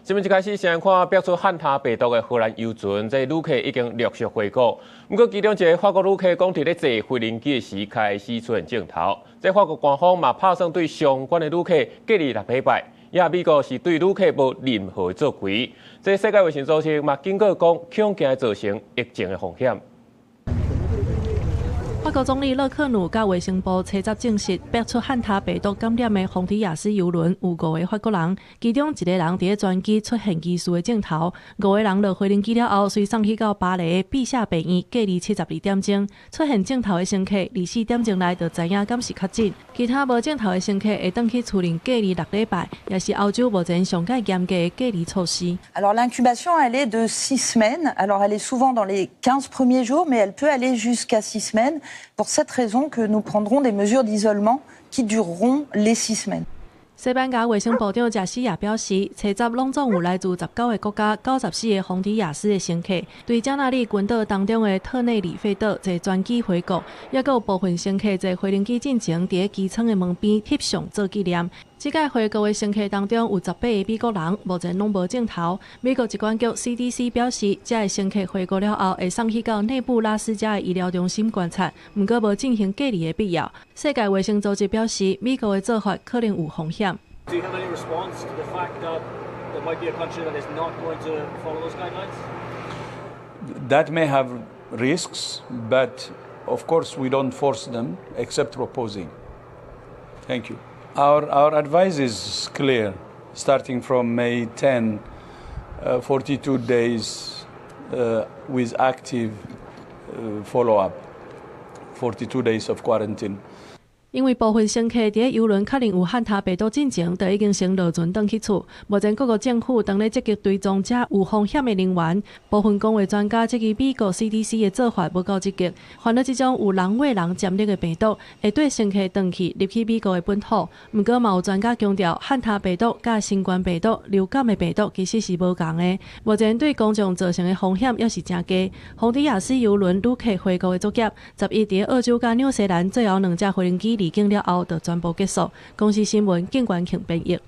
新聞一開始先看爆出漢他病毒的荷蘭遊船，這旅客已經陸續回國。不過，其中一個法國旅客講，在咧坐飛輪機時開始出現症頭。這法國官方嘛拍算對相關的旅客隔離6禮拜。也美國是對旅客無任何作為。這世界衛生組織嘛警告講，恐驚造成疫情的風險。法國總理勒克努甲衛生部車站證實，爆出漢他病毒感染的洪迪亞斯遊輪有5個法國人，其中1個人佇咧專機出現疑似的症頭，5個人落飛輪機了後，隨送去到巴黎的陛下病院隔離72點鐘。出現症頭的乘客24點鐘內就知影敢是確診，其他無症頭的乘客會轉去厝裡隔離6禮拜，也是歐洲目前上較嚴格的隔離措施。Alors l'incubation elle est de 6 semaines. Alors elle est souvent dans les 15 premiers jours, mais elle peut aller jusqu'à 6 semaines. Pour cette raison que nous prendrons des mesures d'isolement qui dureront les 6 semaines. 西班牙衛生部長賈西亞表示，車站攏總有來自19個國家、94個洪迪亞斯的乘客，對加那利群島當中的特內里費島坐專機回國，也有部分乘客坐飛輪機進前，佇機艙的門邊翕相做紀念。這屆回國的乘客當中有18個美國人，目前攏無症頭。美國疾管局 CDC 表示，這個乘客回國了後，會送去到內布拉斯加的醫療中心觀察，不過無進行隔離的必要。世界衛生組織表示，美國的做法可能有風險。Do you have any response to the fact that there might be a country that is not going to follow those guidelines? That may have risks, but of course we don't force them except proposing. Thank you. Our advice is clear, starting from May 10, 42 days with active follow-up, 42 days of quarantine. 因為部分乘客佇遊輪確認有漢他病毒進前，就已經先落船轉去厝。目前各國政府當咧積極追蹤這有風險的人員。部分公衛專家質疑美國 CDC 的做法不夠積極，犯了這種有人餵人潛力的病毒，會對乘客轉去入去美國的本土。不過嘛有專家強調，漢他病毒甲新冠病毒、流感的病毒其實是無同的。目前對公眾造成的風險也是真低。洪迪亞斯遊輪旅客回國的作業，11佇澳洲甲紐西蘭最後2隻飛輪機離境了後，就全部結束。公視新聞，景冠瓊編譯。